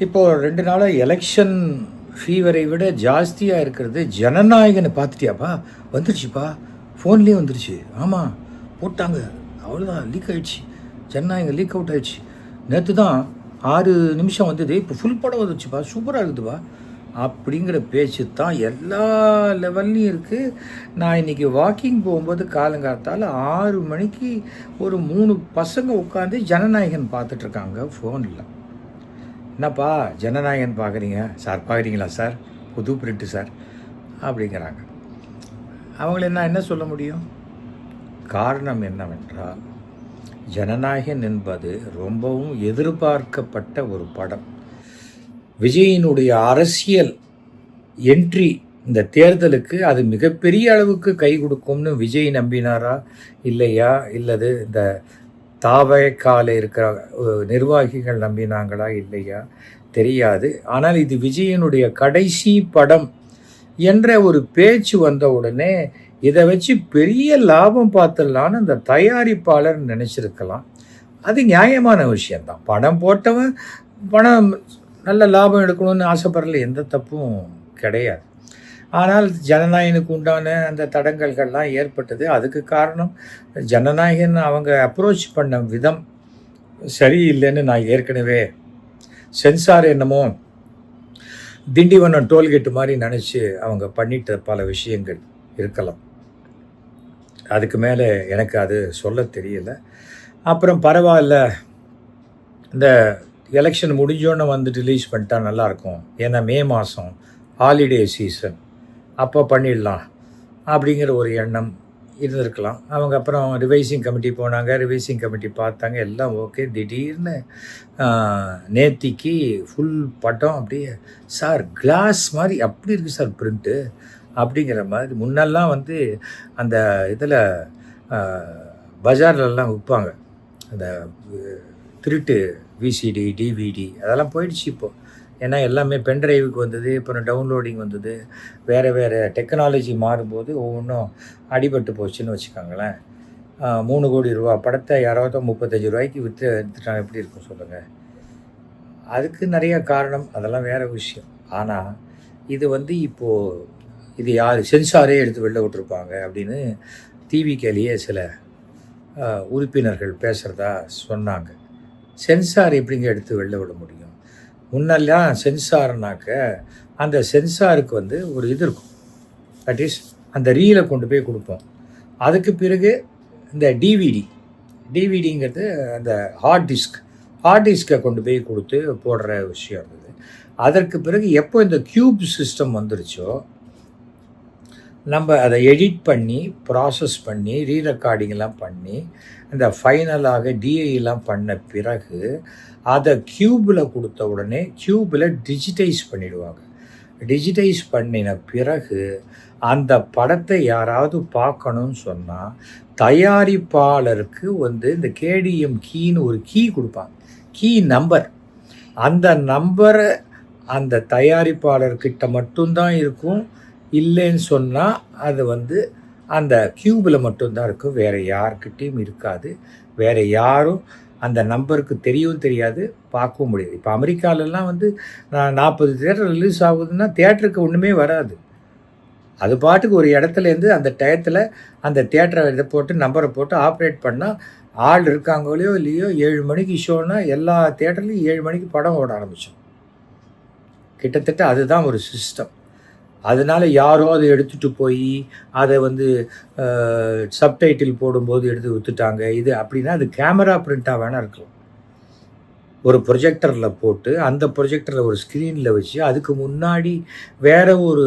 இப்போது 2 நாளாக எலெக்ஷன் ஃபீவரை விட ஜாஸ்தியாக இருக்கிறது ஜனநாயகனை பார்த்துட்டியாப்பா? வந்துருச்சுப்பா, ஃபோன்லேயே வந்துருச்சு. ஆமாம், போட்டாங்க, அவ்வளோதான், லீக் ஆகிடுச்சு. ஜனநாயகம் லீக் அவுட் ஆகிடுச்சு. நேற்று தான் 6 நிமிஷம் வந்தது, இப்போ ஃபுல் படம் வந்துருச்சுப்பா, சூப்பராக இருக்குதுப்பா அப்படிங்கிற பேச்சு தான் எல்லா லெவல்லையும் இருக்குது. நான் இன்றைக்கி வாக்கிங் போகும்போது காலங்காத்தால் 6 மணிக்கு ஒரு 3 பசங்க உட்காந்து ஜனநாயகன் பார்த்துட்ருக்காங்க ஃபோனில். என்னப்பா ஜனநாயகன் பார்க்குறீங்க சார்? பார்க்குறீங்களா சார்? புது பிரிண்ட்டு சார் அப்படிங்கிறாங்க. அவங்கள என்ன சொல்ல முடியும்? காரணம் என்னவென்றால், ஜனநாயகன் என்பது ரொம்பவும் எதிர்பார்க்கப்பட்ட ஒரு படம். விஜயினுடைய அரசியல் என்ட்ரி இந்த தேர்தலுக்கு அது மிகப்பெரிய அளவுக்கு கை கொடுக்கும்னு விஜய் நம்பினாரா இல்லையா, இல்லது இந்த தாவக்கால இருக்கிற நிர்வாகிகள் நம்பினாங்களா இல்லையா தெரியாது. ஆனால் இது விஜயனுடைய கடைசி படம் என்ற ஒரு பேச்சு வந்த உடனே இதை வச்சு பெரிய லாபம் பார்த்துடலான்னு அந்த தயாரிப்பாளர் நினச்சிருக்கலாம். அது நியாயமான விஷயந்தான். படம் போட்டவன் பணம் நல்ல லாபம் எடுக்கணும்னு ஆசைப்படல, எந்த தப்பும் கிடையாது. ஆனால் ஜனநாயகனுக்கு உண்டான அந்த தடங்கல்கள்லாம் ஏற்பட்டது. அதுக்கு காரணம் ஜனநாயகன் அவங்க அப்ரோச் பண்ண விதம் சரியில்லைன்னு நான் ஏற்கனவே சென்சார் என்னமோ திண்டிவனம் டோல்கேட்டு மாதிரி நினச்சி அவங்க பண்ணிட்ட பல விஷயங்கள் இருக்கலாம். அதுக்கு மேலே எனக்கு அது சொல்ல தெரியல. அப்புறம் பரவாயில்ல, இந்த எலெக்ஷன் முடிஞ்சோன்னு வந்துட்டு ரிலீஸ் பண்ணிட்டா நல்லாயிருக்கும், ஏன்னா மே மாதம் ஹாலிடே சீசன், அப்போ பண்ணிடலாம் அப்படிங்கிற ஒரு எண்ணம் இருந்திருக்கலாம். அவங்க அப்புறம் ரிவைசிங் கமிட்டி போனாங்க, ரிவைசிங் கமிட்டி பார்த்தாங்க, எல்லாம் ஓகே. திடீர்னு நேத்திக்கு ஃபுல் படம் அப்படியே சார் கிளாஸ் மாதிரி அப்படி இருக்குது சார் பிரிண்ட்டு அப்படிங்கிற மாதிரி. முன்னெல்லாம் வந்து அந்த இதில் பஜார்லலாம் விற்பாங்க அந்த திருட்டு விசிடி டிவிடி, அதெல்லாம் போயிடுச்சு இப்போது. ஏன்னா எல்லாமே பென்ட்ரைவுக்கு வந்தது, அப்புறம் டவுன்லோடிங் வந்தது, வேறு வேறு டெக்னாலஜி மாறும்போது ஒவ்வொன்றும் அடிபட்டு போச்சுன்னு வச்சுக்கோங்களேன். 3 கோடி ரூபா படத்தை யாராவது 35 ரூபாய்க்கு விற்றுட்டா எப்படி இருக்கும் சொல்லுங்கள்? அதுக்கு நிறைய காரணம், அதெல்லாம் வேறு விஷயம். ஆனால் இது வந்து இப்போது இது யார் சென்சாரே எடுத்து வெளில விட்டுருப்பாங்க அப்படின்னு டிவிக்கேலேயே சில உறுப்பினர்கள் பேசுகிறதா சொன்னாங்க. சென்சார் எப்படிங்க எடுத்து வெளில விட முடியும்? முன்னெல்லாம் சென்சார்னாக்க அந்த சென்சாருக்கு வந்து ஒரு இது இருக்கும், தட் இஸ் அந்த ரீலை கொண்டு போய் கொடுப்போம். அதுக்கு பிறகு இந்த டிவிடிங்கிறது அந்த ஹார்ட் டிஸ்கை கொண்டு போய் கொடுத்து போடுற விஷயம் இருந்தது. அதற்கு பிறகு எப்போ இந்த கியூப் சிஸ்டம் வந்துருச்சோ, நம்ம அதை எடிட் பண்ணி ப்ராசஸ் பண்ணி ரீரெக்கார்டிங்கெல்லாம் பண்ணி இந்த ஃபைனலாக டிஐலாம் பண்ண பிறகு அதை க்யூபில் கொடுத்த உடனே க்யூபில் டிஜிட்டைஸ் பண்ணிடுவாங்க. டிஜிட்டைஸ் பண்ணின பிறகு அந்த படத்தை யாராவது பார்க்கணுன்னு சொன்னால் தயாரிப்பாளருக்கு வந்து இந்த கேடிஎம் கீன்னு ஒரு கீ கொடுப்பாங்க, கீ நம்பர். அந்த நம்பரை அந்த தயாரிப்பாளர்கிட்ட மட்டும்தான் இருக்கும். இல்லைன்னு சொன்னால் அது வந்து அந்த க்யூபில் மட்டும்தான் இருக்கும், வேறு யார்கிட்டையும் இருக்காது. வேறு யாரும் அந்த நம்பருக்கு தெரியவும் தெரியாது, பார்க்கவும் முடியாது. இப்போ அமெரிக்காலெல்லாம் வந்து 40 தியேட்டர் ரிலீஸ் ஆகுதுன்னா தியேட்டருக்கு ஒன்றுமே வராது. அது பாட்டுக்கு ஒரு இடத்துலேருந்து அந்த டயத்தில் அந்த தியேட்டரை இதை போட்டு நம்பரை போட்டு ஆப்ரேட் பண்ணால் ஆள் இருக்காங்களோ இல்லையோ 7 மணிக்கு ஷோன்னா எல்லா தியேட்டர்லேயும் 7 மணிக்கு படம் ஓட ஆரம்பித்தோம். கிட்டத்தட்ட அதுதான் ஒரு சிஸ்டம். அதனால் யாரோ அதை எடுத்துகிட்டு போய் அதை வந்து சப்டைட்டில் போடும்போது எடுத்து விற்றுட்டாங்க. இது அப்படின்னா அது கேமரா பிரிண்ட்டாக வேணால் இருக்கலாம். ஒரு ப்ரொஜெக்டரில் போட்டு அந்த ப்ரொஜெக்டரில் ஒரு ஸ்க்ரீனில் வச்சு அதுக்கு முன்னாடி வேறு ஒரு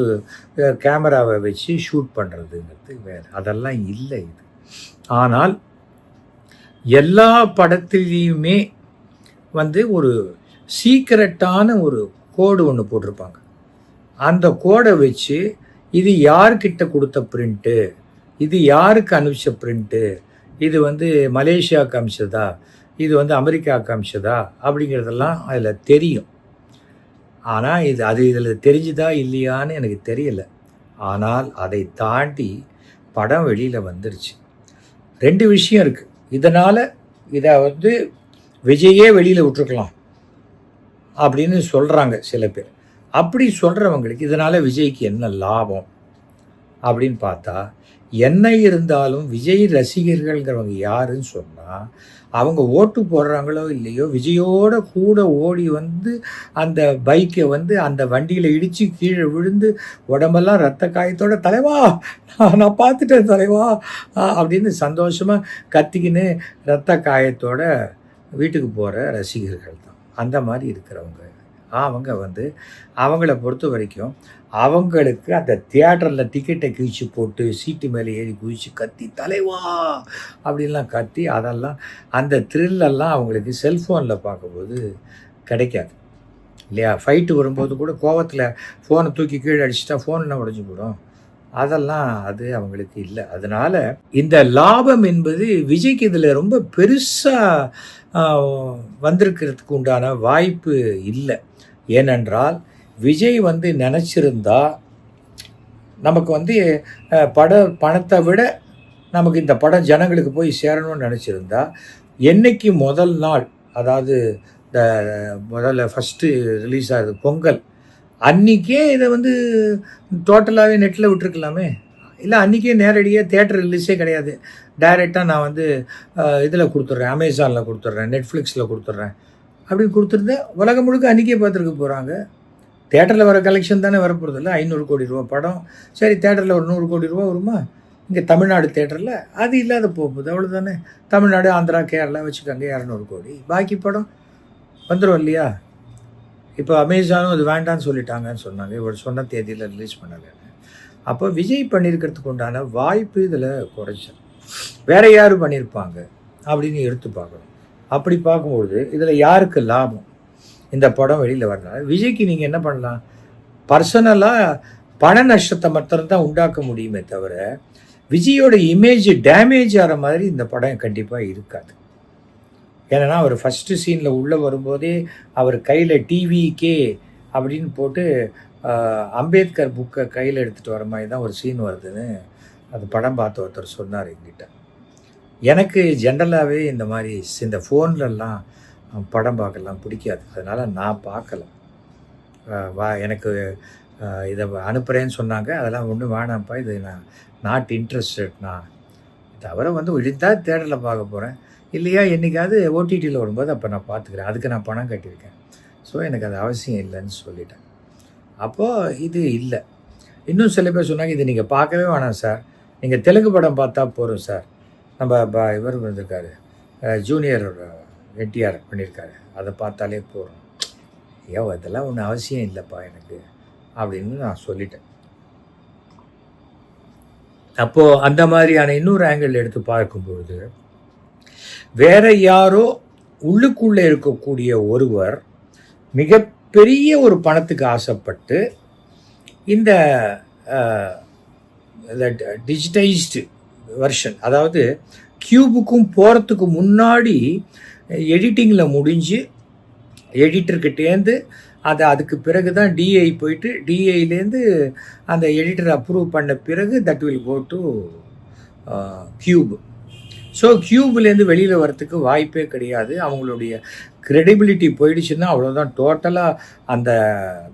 கேமராவை வச்சு ஷூட் பண்ணுறதுங்கிறது வேறு, அதெல்லாம் இல்லை இது. ஆனால் எல்லா படத்துலேயுமே வந்து ஒரு சீக்ரெட்டான ஒரு கோடு ஒன்று போட்டிருப்பாங்க. அந்த கோடை வச்சு இது யார்கிட்ட கொடுத்த பிரிண்ட்டு, இது யாருக்கு அனுப்பிச்ச பிரிண்ட்டு, இது வந்து மலேசியாவுக்கு அனுப்பிச்சதா, இது வந்து அமெரிக்காவுக்கு அனுப்பிச்சதா அப்படிங்கிறதெல்லாம் அதில் தெரியும். ஆனால் இதில் தெரிஞ்சுதா இல்லையான்னு எனக்கு தெரியலை. ஆனால் அதை தாண்டி படம் வெளியில் வந்துருச்சு. 2 விஷயம் இருக்குது. இதனால் இதை வந்து விஜயே வெளியில் விட்டுருக்கலாம். அப்படின்னு சொல்கிறாங்க சில பேர். அப்படி சொல்கிறவங்களுக்கு இதனால் விஜய்க்கு என்ன லாபம் அப்படின்னு பார்த்தா, என்ன இருந்தாலும் விஜய் ரசிகர்கள்ங்கிறவங்க யாருன்னு சொன்னால், அவங்க ஓட்டு போடுறாங்களோ இல்லையோ, விஜயோட கூட ஓடி வந்து அந்த பைக்கை வந்து அந்த வண்டியில் இடித்து கீழே விழுந்து உடம்பெல்லாம் ரத்த காயத்தோட, தலைவா நான் பார்த்துட்டேன் தலைவா அப்படின்னு சந்தோஷமாக கத்திக்கின்னு ரத்த காயத்தோட வீட்டுக்கு போகிற ரசிகர்கள் தான். அந்த மாதிரி இருக்கிறவங்க அவங்க வந்து அவங்கள பொறுத்த வரைக்கும் அவங்களுக்கு அந்த தியேட்டரில் டிக்கெட்டை கிழிச்சு போட்டு சீட்டு மேலே ஏறி குதிச்சு கத்தி தலைவா அப்படின்லாம் கத்தி அதெல்லாம் அந்த த்ரில்லெல்லாம் அவங்களுக்கு செல்ஃபோனில் பார்க்கும்போது கிடைக்காது இல்லையா? ஃபைட்டு வரும்போது கூட கோவத்தில் ஃபோனை தூக்கி கீழே அடிச்சுட்டா ஃபோன்லாம் உடஞ்சி போடும். அதெல்லாம் அது அவங்களுக்கு இல்லை. அதனால் இந்த லாபம் என்பது விஜய்க்கு இதில் ரொம்ப பெருசாக வந்திருக்கிறதுக்கு உண்டான வாய்ப்பு இல்லை. ஏனென்றால் விஜய் வந்து நினச்சிருந்தா நமக்கு வந்து பணத்தை விட நமக்கு இந்த படம் ஜனங்களுக்கு போய் சேரணும்னு நினச்சிருந்தா என்னைக்கு முதல் நாள், அதாவது இந்த முதல்ல ஃபஸ்ட்டு ரிலீஸ் ஆகுது பொங்கல் அன்றைக்கே இதை வந்து டோட்டலாகவே நெட்டில் விட்டுருக்கலாமே. இல்லை அன்றைக்கே நேரடியாக தேட்டர் ரிலீஸே கிடையாது, டைரெக்டாக நான் வந்து இதில் கொடுத்துட்றேன், அமேசானில் கொடுத்துட்றேன், நெட்ஃப்ளிக்ஸில் கொடுத்துட்றேன் அப்படின்னு கொடுத்துருந்தேன். உலகம் முழுக்க அன்றைக்கே பார்த்துருக்க போகிறாங்க. தேட்டரில் வர கலெக்ஷன் தானே வரப்போகிறது இல்லை. 500 கோடி ரூபா படம், சரி தேட்டரில் ஒரு 100 கோடி ரூபா வருமா? இங்கே தமிழ்நாடு தேட்டரில் அது இல்லாத போகுது, அவ்வளோதானே. தமிழ்நாடு, ஆந்திரா, கேரளா வச்சுக்கோங்க 200 கோடி, பாக்கி படம் வந்துடும் இல்லையா? இப்போ அமேசானும் அது வேண்டான்னு சொல்லிட்டாங்கன்னு சொன்னாங்க, இவர் சொன்ன தேதியில் ரிலீஸ் பண்ணலைன்னு. அப்போ விஜய் பண்ணியிருக்கிறதுக்கு உண்டான வாய்ப்பு இதில் குறைச்சல். வேறு யார் பண்ணியிருப்பாங்க அப்படின்னு எடுத்து பார்க்கணும். அப்படி பார்க்கும்பொழுது இதில் யாருக்கு லாபம்? இந்த படம் வெளியில் வரனால விஜய்க்கு நீங்கள் என்ன பண்ணலாம்? பர்சனலாக பண நஷ்டத்தை மாத்திரம்தான் உண்டாக்க முடியுமே தவிர விஜயோட இமேஜ் டேமேஜ் ஆகிற மாதிரி இந்த படம் கண்டிப்பாக இருக்காது. ஏன்னா அவர் ஃபஸ்ட்டு சீனில் உள்ளே வரும்போதே அவர் கையில் டிவிக்கே அப்படின்னு போட்டு அம்பேத்கர் புக்கை கையில் எடுத்துகிட்டு வர மாதிரி தான் ஒரு சீன் வருதுன்னு அது படம் பார்த்த ஒருத்தர் சொன்னார் என்கிட்ட. எனக்கு ஜென்ரலாகவே இந்த மாதிரி இந்த ஃபோன்லலாம் படம் பார்க்கலாம் பிடிக்காது, அதனால் நான் பார்க்கல. எனக்கு இதை அனுப்புகிறேன்னு சொன்னாங்க, அதெல்லாம் ஒன்றும் வேணாம்ப்பா, இது நான் நாட் இன்ட்ரெஸ்டட்னா தவிர வந்து இழுத்தால் தேட்டரில் பார்க்க போகிறேன், இல்லையா என்றைக்காவது ஓடிடியில் வரும்போது அப்போ நான் பார்த்துக்கிறேன், அதுக்கு நான் பணம் கட்டியிருக்கேன், ஸோ எனக்கு அது அவசியம் இல்லைன்னு சொல்லிட்டேன். அப்போது இது இல்லை. இன்னும் சில பேர் சொன்னாங்க, இது நீங்கள் பார்க்கவே வேணாம் சார், நீங்கள் தெலுங்கு படம் பார்த்தா போகிறோம் சார், நம்ம இவர் வந்திருக்காரு, ஜூனியர் என்டிஆர் பண்ணியிருக்காரு, அதை பார்த்தாலே போகிறோம். ஏன் அதெல்லாம் ஒன்றும் அவசியம் இல்லைப்பா எனக்கு அப்படின்னு நான் சொல்லிட்டேன். அப்போது அந்த மாதிரியான இன்னொரு ஆங்கிள் எடுத்து பார்க்கும்பொழுது வேற யாரோ உள்ளுக்குள்ளே இருக்கக்கூடிய ஒருவர் மிகப்பெரிய ஒரு பணத்துக்கு ஆசைப்பட்டு இந்த டிஜிட்டைஸ்டு வெர்ஷன், அதாவது கியூபுக்கும் போகிறதுக்கு முன்னாடி எடிட்டிங்கில் முடிஞ்சு எடிட்டர்கிட்டேருந்து அதுக்கு பிறகு தான் டிஐ போயிட்டு டிஐலேருந்து அந்த எடிட்டர் அப்ரூவ் பண்ண பிறகு that will go to queue. So கியூப்லேருந்து வெளியில் வரத்துக்கு வாய்ப்பே கிடையாது. அவங்களுடைய க்ரெடிபிலிட்டி போயிடுச்சுன்னா அவ்வளோதான், டோட்டலாக அந்த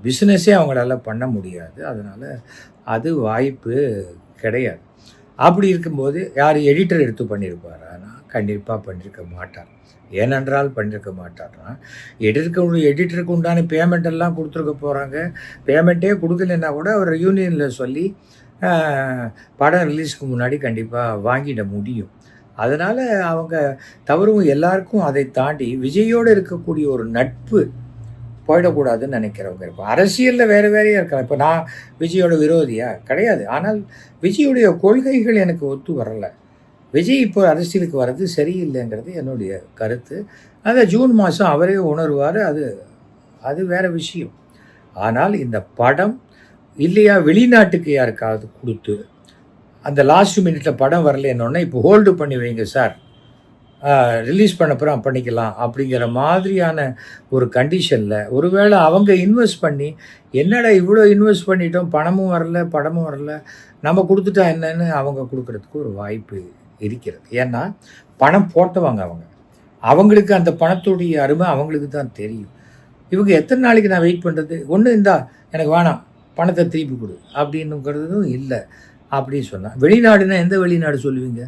பிஸ்னஸே அவங்களால பண்ண முடியாது. அதனால் அது வாய்ப்பு கிடையாது. அப்படி இருக்கும்போது யார் எடிட்டர் எடுத்து பண்ணியிருப்பாரானா கண்டிப்பாக பண்ணியிருக்க மாட்டார். ஏனென்றால் பண்ணியிருக்க மாட்டார்னா எடிட்டருக்கு உண்டான பேமெண்ட் எல்லாம் கொடுத்துருக்க போகிறாங்க. பேமெண்ட்டே கொடுக்கலன்னா கூட அவர் யூனியனில் சொல்லி படம் ரிலீஸ்க்கு முன்னாடி கண்டிப்பாக வாங்கிட முடியும். அதனால் அவங்க தவறும் எல்லாருக்கும் அதை தாண்டி விஜயோடு இருக்கக்கூடிய ஒரு நட்பு போயிடக்கூடாதுன்னு நினைக்கிறவங்க இருப்போம். அரசியலில் வேறு வேறையாக இருக்கலாம். இப்போ நான் விஜயோட விரோதியா கிடையாது, ஆனால் விஜயோடைய கொள்கைகள் எனக்கு ஒத்து வரலை. விஜய் இப்போ அரசியலுக்கு வர்றது சரியில்லைங்கிறது என்னுடைய கருத்து. அதை ஜூன் மாதம் அவரே உணர்வார், அது வேறு விஷயம். ஆனால் இந்த படம் இல்லையா வெளிநாட்டுக்கு யாருக்காவது கொடுத்து அந்த லாஸ்ட் மினிட்டில் படம் வரலன்னொன்னே இப்போ ஹோல்டு பண்ணி வைங்க சார், ரிலீஸ் பண்ணப்புறம் பண்ணிக்கலாம் அப்படிங்கிற மாதிரியான ஒரு கண்டிஷனில் ஒருவேளை அவங்க இன்வெஸ்ட் பண்ணி என்னடா இவ்வளோ இன்வெஸ்ட் பண்ணிட்டோம், பணமும் வரல படமும் வரல, நம்ம கொடுத்துட்டா என்னன்னு அவங்க கொடுக்குறதுக்கு ஒரு வாய்ப்பு இருக்கிறது. ஏன்னா பணம் போட்டவங்க அவங்களுக்கு அந்த பணத்துடைய அருமை அவங்களுக்கு தான் தெரியும். இவங்க எத்தனை நாளைக்கு நான் வெயிட் பண்ணுறது? ஒன்று இந்தா எனக்கு வேணாம், பணத்தை திருப்பி கொடு அப்படின்னுங்கிறதும் இல்லை. அப்படின்னு சொன்னால் வெளிநாடுனா எந்த வெளிநாடு சொல்லுவீங்க?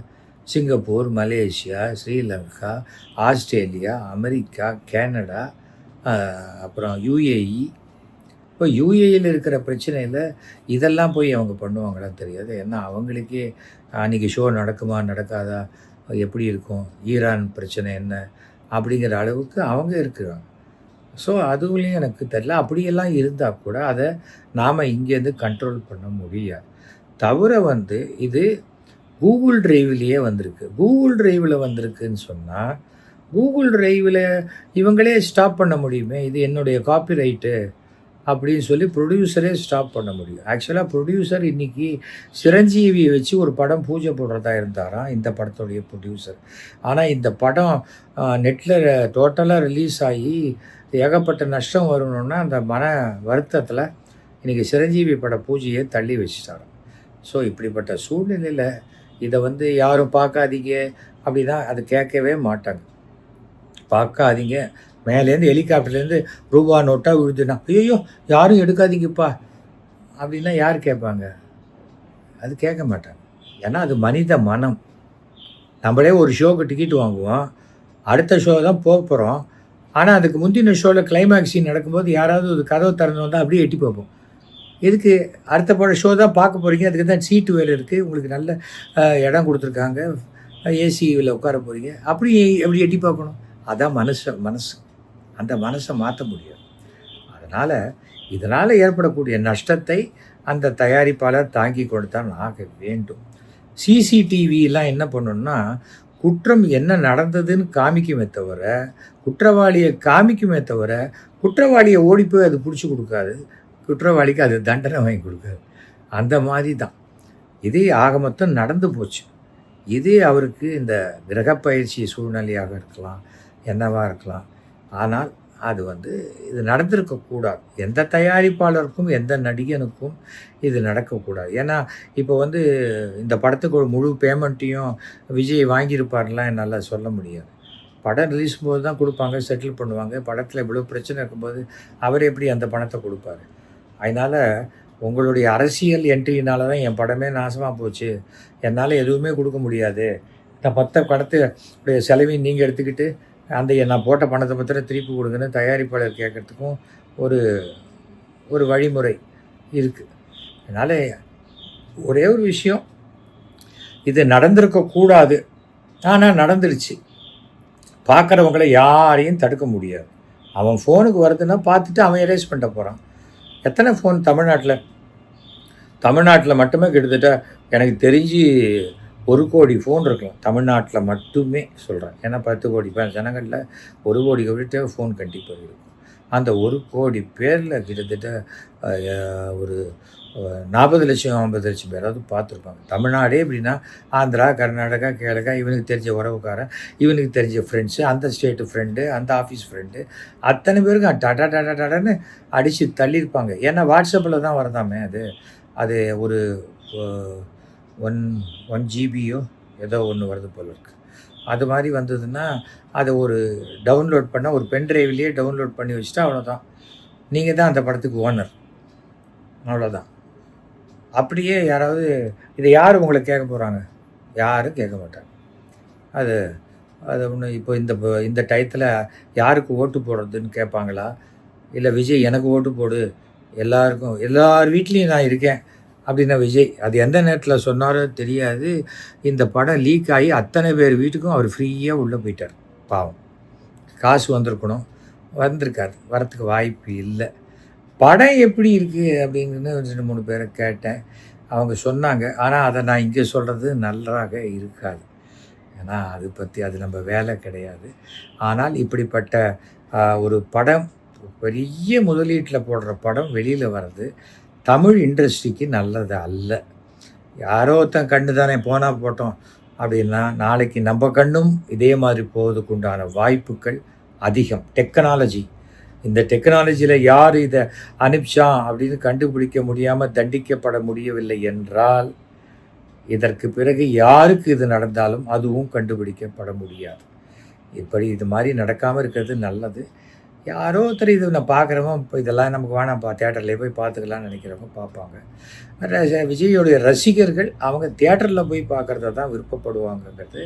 Singapore, Malaysia, Sri Lanka, Australia, America, Canada, அப்புறம் யுஏஇ. இப்போ யுஏஇயில் இருக்கிற பிரச்சனையில் இதெல்லாம் போய் அவங்க பண்ணுவாங்களா தெரியாது. ஏன்னா அவங்களுக்கே அன்றைக்கி ஷோ நடக்குமா நடக்காதா, எப்படி இருக்கும், ஈரான் பிரச்சனை என்ன அப்படிங்கிற அளவுக்கு அவங்க இருக்கிறாங்க. ஸோ அதுவுலேயும் எனக்கு தெரியல. அப்படியெல்லாம் இருந்தால் கூட அதை நாம் இங்கேருந்து கண்ட்ரோல் பண்ண முடியாது. தவிர இது கூகுள் டிரைவ்லேயே வந்திருக்கு. கூகுள் டிரைவில் வந்திருக்குன்னு சொன்னால் கூகுள் டிரைவில் இவங்களே ஸ்டாப் பண்ண முடியுமே, இது என்னுடைய காப்பிரைட்டு அப்படின்னு சொல்லி ப்ரொடியூசரே ஸ்டாப் பண்ண முடியும். ஆக்சுவலாக ப்ரொடியூசர் இன்றைக்கி சிரஞ்சீவியை வச்சு ஒரு படம் பூஜை போடுறதா இருந்தாராம் இந்த படத்துடைய ப்ரொடியூசர். ஆனால் இந்த படம் நெட்டில் டோட்டலாக ரிலீஸ் ஆகி ஏகப்பட்ட நஷ்டம் வரணுன்னா அந்த மன வருத்தத்தில் இன்றைக்கி சிரஞ்சீவி பட பூஜையை தள்ளி வச்சுட்டாராம். ஸோ இப்படிப்பட்ட சூழ்நிலையில் இதை யாரும் பார்க்காதீங்க அப்படின்னா அது கேட்கவே மாட்டாங்க. பார்க்காதீங்க, மேலேருந்து ஹெலிகாப்டர்லேருந்து ரூபா நோட்டாக விழுதுன்னா ஐயோ யாரும் எடுக்காதீங்கப்பா அப்படின்னா யார் கேட்பாங்க? அது கேட்க மாட்டாங்க. ஏன்னா அது மனித மனம். நம்மளே ஒரு ஷோக்கு டிக்கெட் வாங்குவோம், அடுத்த ஷோ தான் போக போகிறோம். ஆனால் அதுக்கு முந்தின ஷோவில் கிளைமேக்ஸ் சீன் நடக்கும்போது யாராவது ஒரு கதவை திறந்து வந்தால் அப்படியே எட்டி பார்ப்போம். எதுக்கு? அடுத்த படம் ஷோ தான் பார்க்க போகிறீங்க, அதுக்கு தான் சீட்டு வேலை இருக்குது, உங்களுக்கு நல்ல இடம் கொடுத்துருக்காங்க, ஏசியில் உட்கார போகிறீங்க, அப்படி எப்படி எட்டி பார்க்கணும்? அதான் மனசு அந்த மனசை மாற்ற முடியாது. இதனால் ஏற்படக்கூடிய நஷ்டத்தை அந்த தயாரிப்பாளர் தாங்கி கொடுத்தான் ஆக வேண்டும். சிசிடிவிலாம் என்ன பண்ணணும்னா குற்றம் என்ன நடந்ததுன்னு காமிக்குமே தவிர, குற்றவாளியை காமிக்குமே தவிர, குற்றவாளியை ஓடி போய் அது பிடிச்சி கொடுக்காது, குற்றவாளிக்கு அது தண்டனை வாங்கி கொடுக்காது. அந்த மாதிரி தான் இதே ஆக மொத்தம் நடந்து போச்சு. இதே அவருக்கு இந்த கிரகப்பயிற்சி சூழ்நிலையாக இருக்கலாம், என்னவாக இருக்கலாம். ஆனால் அது இது நடந்திருக்கக்கூடாது. எந்த தயாரிப்பாளருக்கும் எந்த நடிகனுக்கும் இது நடக்கக்கூடாது. ஏன்னா இப்போ இந்த படத்துக்கு ஒரு முழு பேமெண்ட்டையும் விஜய் வாங்கியிருப்பார்லாம் என்னால் சொல்ல முடியாது. படம் ரிலீஸ் போது தான் கொடுப்பாங்க, செட்டில் பண்ணுவாங்க. படத்தில் இவ்வளோ பிரச்சனை இருக்கும்போது அவர் எப்படி அந்த பணத்தை கொடுப்பாரு? அதனால் உங்களுடைய அரசியல் என்ட்ரினால தான் என் படமே நாசமாக போச்சு, என்னால் எதுவுமே கொடுக்க முடியாது, இந்த படத்துடைய செலவையும் நீங்கள் எடுத்துக்கிட்டு அந்த நான் போட்ட பணத்தை பத்திரம் திருப்பி கொடுங்கன்னு தயாரிப்பாளர் கேட்குறதுக்கும் ஒரு வழிமுறை இருக்குது. அதனால் ஒரே ஒரு விஷயம், இது நடந்திருக்கக்கூடாது, ஆனால் நடந்துருச்சு. பார்க்குறவங்களை யாரையும் தடுக்க முடியாது. அவன் ஃபோனுக்கு வருதுன்னா பார்த்துட்டு அவன் எரேஸ் பண்ணிட்ட போகிறான். எத்தனை ஃபோன் தமிழ்நாட்டில் மட்டுமே கிட்டத்தட்ட எனக்கு தெரிஞ்சு 1 கோடி ஃபோன் இருக்கலாம். தமிழ்நாட்டில் மட்டுமே சொல்கிறேன். ஏன்னா 10 கோடி ஜனங்களில் 1 கோடி விட்டு ஃபோன் கண்டிப்பாக இருக்கும். அந்த 1 கோடி பேரில் கிட்டத்தட்ட ஒரு 40 லட்சம் 50 லட்சம் பேராவது பார்த்துருப்பாங்க. தமிழ்நாடே எப்படின்னா ஆந்திரா, கர்நாடகா, கேரளா, இவனுக்கு தெரிஞ்ச உறவுக்காரன், இவனுக்கு தெரிஞ்ச ஃப்ரெண்ட்ஸு, அந்த ஸ்டேட்டு ஃப்ரெண்டு, அந்த ஆஃபீஸ் ஃப்ரெண்டு, அத்தனை பேருக்கும் டடான்னு அடித்து தள்ளியிருப்பாங்க. ஏன்னா வாட்ஸ்அப்பில் தான் வரதாமே அது ஒரு 1 ஜிபியோ ஏதோ ஒன்று வருது போல் இருக்குது. அது மாதிரி வந்ததுன்னா அதை ஒரு டவுன்லோட் பண்ண ஒரு பென்ட்ரைவ்லேயே டவுன்லோட் பண்ணி வச்சுட்டா அவ்வளோதான், நீங்கள் தான் அந்த படத்துக்கு ஓனர், அவ்வளோதான். அப்படியே யாராவது இதை யார் உங்களை கேட்க போகிறாங்க? யாரும் கேட்க மாட்டாங்க. அது ஒன்று. இப்போ இந்த டயத்தில் யாருக்கு ஓட்டு போடுறதுன்னு கேட்பாங்களா? இல்லை விஜய் எனக்கு ஓட்டு போடு, எல்லார் வீட்லேயும் நான் இருக்கேன் அப்படின்னா விஜய் அது எந்த நேரத்தில் சொன்னாரோ தெரியாது. இந்த படம் லீக் ஆகி அத்தனை பேர் வீட்டுக்கும் அவர் ஃப்ரீயாக உள்ளே போயிட்டார். பாவம், காசு வந்திருக்கணும், வந்திருக்காரு, வரத்துக்கு வாய்ப்பு இல்லை. படம் எப்படி இருக்குது அப்படின்னு 2-3 பேரை கேட்டேன், அவங்க சொன்னாங்க. ஆனால் அதை நான் இங்கே சொல்கிறது நல்லாக இருக்காது. ஏன்னா அது நம்ம வேலை கிடையாது. ஆனால் இப்படிப்பட்ட ஒரு படம், பெரிய முதலீட்டில் போடுற படம் வெளியில் வர்றது தமிழ் இண்டஸ்ட்ரிக்கு நல்லது அல்ல. யாரோ ஒருத்தன் கண்ணு தானே போனால் போட்டோம் அப்படின்னா நாளைக்கு நம்ம கண்ணும் இதே மாதிரி போவதுக்கு உண்டான வாய்ப்புகள் அதிகம். இந்த டெக்னாலஜியில் யார் இதை அனுப்பிச்சான் அப்படின்னு கண்டுபிடிக்க முடியாமல் தண்டிக்கப்பட முடியவில்லை என்றால் இதற்கு பிறகு யாருக்கு இது நடந்தாலும் அதுவும் கண்டுபிடிக்கப்பட முடியாது. இது மாதிரி நடக்காமல் இருக்கிறது நல்லது. யாரோ ஒருத்தர் இது நான் பார்க்குறவன் இப்போ இதெல்லாம் நமக்கு வேணாம்ப்பா தியேட்டர்லேயே போய் பார்த்துக்கலாம்னு நினைக்கிறவங்க பார்ப்பாங்க. விஜயோடைய ரசிகர்கள் அவங்க தியேட்டரில் போய் பார்க்குறத தான் விருப்பப்படுவாங்கங்கிறது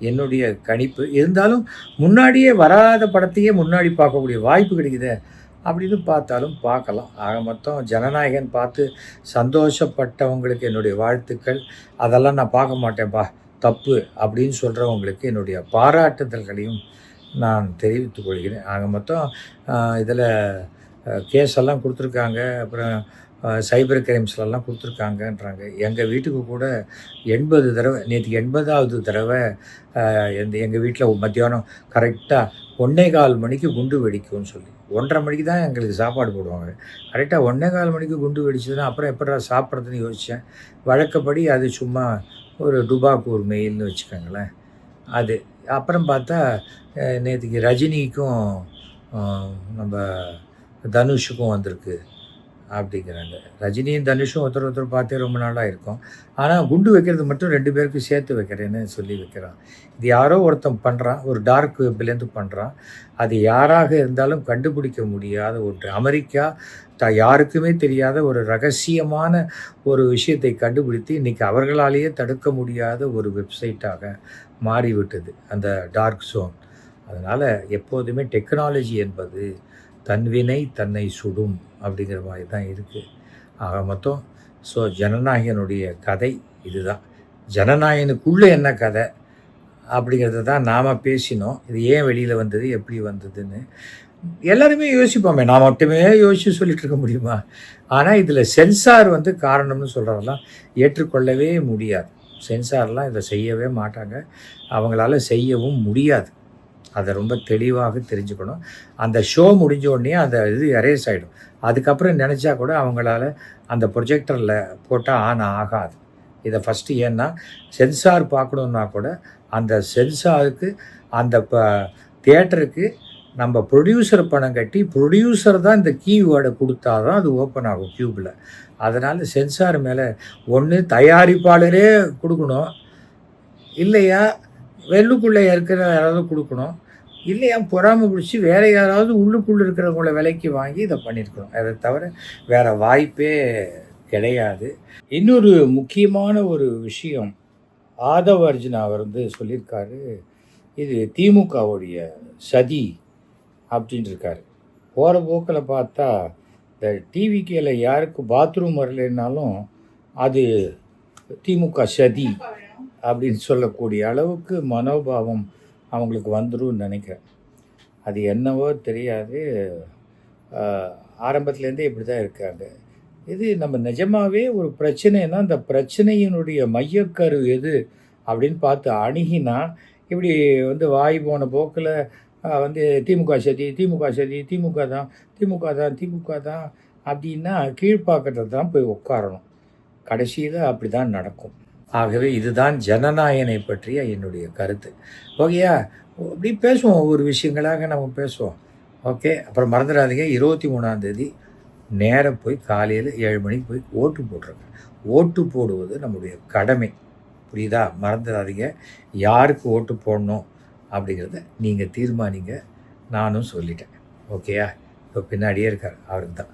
என்னுடைய கணிப்பு. இருந்தாலும் முன்னாடியே வராத படத்தையே முன்னாடி பார்க்கக்கூடிய வாய்ப்பு கிடைக்குதே அப்படின்னு பார்த்தாலும் பார்க்கலாம். ஆக மொத்தம் ஜனநாயகன் பார்த்து சந்தோஷப்பட்டவங்களுக்கு என்னுடைய வாழ்த்துக்கள். அதெல்லாம் நான் பார்க்க மாட்டேன்ப்பா தப்பு அப்படின்னு சொல்கிறவங்களுக்கு என்னுடைய பாராட்டுதல்களையும் நான் தெரிவித்துக் கொள்கிறேன். ஆக மொத்தம் இதில் கேஸ் எல்லாம் கொடுத்துருக்காங்க. அப்புறம் சைபர் கிரைம்ஸ்லலாம் கொடுத்துருக்காங்கன்றாங்க. எங்கள் வீட்டுக்கு கூட 80 தடவை நேற்றுக்கு 80வது தடவை எங்கள் வீட்டில் மத்தியானம் கரெக்டாக 1:15 மணிக்கு குண்டு வெடிக்கும்னு சொல்லி 1:30 மணிக்கு தான் எங்களுக்கு சாப்பாடு போடுவாங்க. கரெக்டாக 1:15 மணிக்கு குண்டு வெடிச்சதுன்னா அப்புறம் எப்படா சாப்பிட்றதுன்னு யோசித்தேன். வழக்கப்படி அது சும்மா ஒரு டுபாக்கூர் மெயில்னு வச்சுக்கோங்களேன். அது அப்புறம் பார்த்தா நேற்றுக்கு ரஜினிக்கும் நம்ம தனுஷுக்கும் வந்திருக்கு அப்படிங்கிறாங்க. ரஜினியும் தனுஷும் ஒருத்தர் பார்த்தே ரொம்ப நாளாக இருக்கும். ஆனால் குண்டு வைக்கிறது மட்டும் 2 பேருக்கு சேர்த்து வைக்கிறேன்னு சொல்லி வைக்கிறான். இது யாரோ ஒருத்தன் பண்ணுறான், ஒரு டார்க் வெப்லேருந்து பண்ணுறான். அது யாராக இருந்தாலும் கண்டுபிடிக்க முடியாத ஒன்று. அமெரிக்கா யாருக்குமே தெரியாத ஒரு ரகசியமான ஒரு விஷயத்தை கண்டுபிடித்து இன்றைக்கி அவர்களாலேயே தடுக்க முடியாத ஒரு வெப்சைட்டாக மாறிவிட்டது அந்த டார்க் ஜோன். அதனால் எப்போதுமே டெக்னாலஜி என்பது தன்வினை தன்னை சுடும் அப்படிங்கிற மாதிரி தான் இருக்குது. ஆக மொத்தம் ஜனநாயகனுடைய கதை இதுதான். ஜனநாயகனுக்குள்ளே என்ன கதை அப்படிங்கிறத தான் நாம் பேசினோம். இது ஏன் வெளியில் வந்தது, எப்படி வந்ததுன்னு எல்லாருமே யோசிப்போமே. நான் மட்டுமே யோசித்து சொல்லிட்டு இருக்க முடியுமா? ஆனால் இதில் சென்சார் காரணம்னு சொல்கிறதெல்லாம் ஏற்றுக்கொள்ளவே முடியாது. சென்சார்லாம் இதை செய்யவே மாட்டாங்க, அவங்களால செய்யவும் முடியாது. அதை ரொம்ப தெளிவாக தெரிஞ்சுக்கணும். அந்த ஷோ முடிஞ்ச உடனே அந்த இது எரேஸ் ஆகிடும். அதுக்கப்புறம் நினச்சா கூட அவங்களால அந்த ப்ரொஜெக்டரில் போட்டால் ஆன் ஆகாது. இதை ஃபஸ்ட்டு ஏன்னா சென்சார் பார்க்கணுன்னா கூட அந்த சென்சாருக்கு அந்த தியேட்டருக்கு நம்ம ப்ரொடியூசர் பணம் கட்டி ப்ரொடியூசர் தான் இந்த கீவேர்டை கொடுத்தா தான் அது ஓப்பன் ஆகும் க்யூப்பில். அதனால் சென்சார் மேலே ஒன்று தயாரிப்பாளரே கொடுக்கணும், இல்லையா வெள்ளுக்குள்ளே இருக்கிற யாராவது கொடுக்கணும், இல்லையா பொறாமை பிடிச்சி வேறு யாராவது உள்ளுக்குள்ளே இருக்கிறவங்கள விலைக்கு வாங்கி இதை பண்ணியிருக்கணும். அதை தவிர வேறு வாய்ப்பே கிடையாது. இன்னொரு முக்கியமான ஒரு விஷயம் ஆதவ அர்ஜுனா அவர் சொல்லியிருக்காரு, இது திமுகவுடைய சதி அப்படின்ட்டு இருக்காரு. போகிற போக்கில் பார்த்தா இந்த டிவிக்கில் யாருக்கு பாத்ரூம் வரலைன்னாலும் அது திமுக சதி அப்படின்னு சொல்லக்கூடிய அளவுக்கு மனோபாவம் அவங்களுக்கு வந்துடும் நினைக்கிறேன். அது என்னவோ தெரியாது, ஆரம்பத்துலேருந்தே இப்படி தான் இருக்காங்க. இது நம்ம நிஜமாகவே ஒரு பிரச்சனைனா அந்த பிரச்சனையினுடைய மையக்கரு எது அப்படின்னு பார்த்து அணுகினா இப்படி வாய் போன போக்கில் திமுக சதி திமுக சதி திமுக தான் திமுக தான் திமுக தான் அப்படின்னா கீழ்ப்பாக்கத்தில் தான் போய் உட்காரணும். கடைசியில் அப்படி தான் நடக்கும். ஆகவே இதுதான் ஜனநாயகனை பற்றிய என்னுடைய கருத்து. ஓகேயா? அப்படி பேசுவோம், ஒவ்வொரு விஷயங்களாக நம்ம பேசுவோம். ஓகே, அப்புறம் மறந்துடாதீங்க, 23ஆம் தேதி நேராக போய் காலையில் 7 மணிக்கு போய் ஓட்டு போட்டுருங்க. ஓட்டு போடுவது நம்முடைய கடமை, புரியுதா? மறந்துடாதீங்க. யாருக்கு ஓட்டு போடணும் அப்படிங்கிறத நீங்கள் தீர்மானிங்க. நானும் சொல்லிட்டேன். ஓகேயா? இப்போ பின்னாடியே இருக்கார், அவருக்கு தான்.